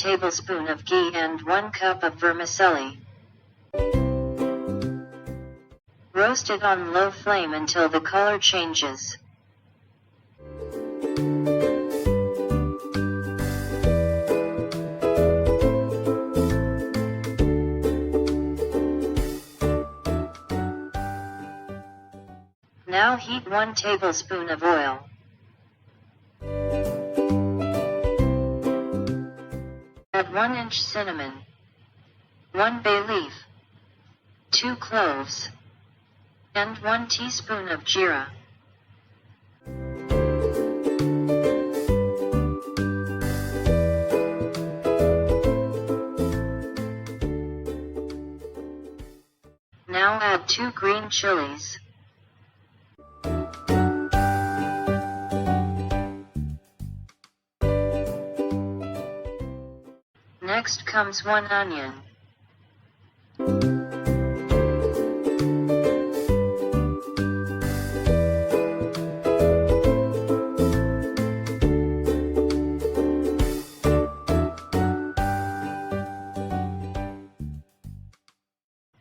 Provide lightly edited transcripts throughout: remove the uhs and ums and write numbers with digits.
tablespoon of ghee and 1 cup of vermicelli. Roast it on low flame until the color changes. Now heat 1 tablespoon of oil. Add 1-inch cinnamon, 1 bay leaf, 2 cloves, and 1 teaspoon of jeera. Now add 2 green chilies. Next comes 1 onion.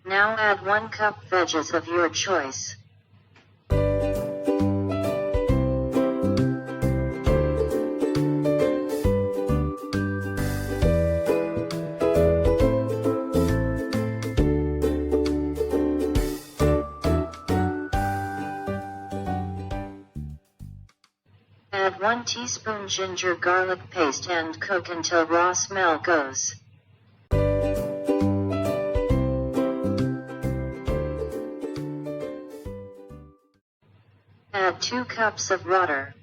Now add 1 cup veggies of your choice. Add 1 teaspoon ginger garlic paste and cook until raw smell goes. Add 2 cups of water.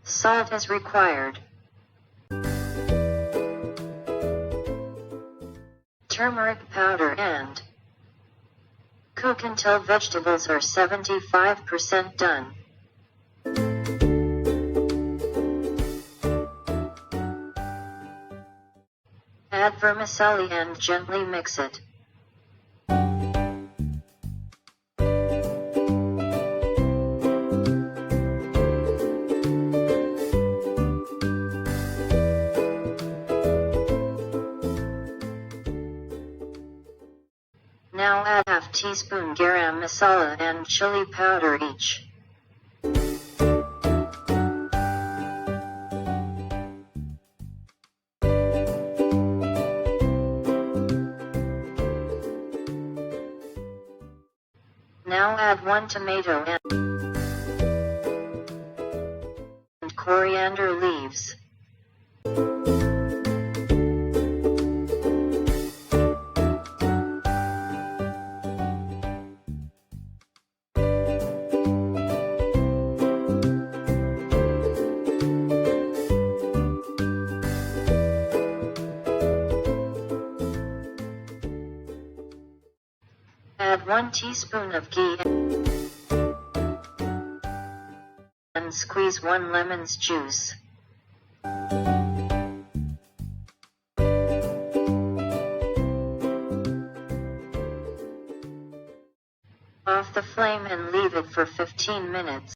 Salt as required. Turmeric powder and cook until vegetables are 75% done. Add vermicelli and gently mix it. Now add ½ teaspoon garam masala and chili powder each. Now add 1 tomato and coriander leaves. Add 1 teaspoon of ghee and squeeze 1 lemon's juice. Off the flame and leave it for 15 minutes.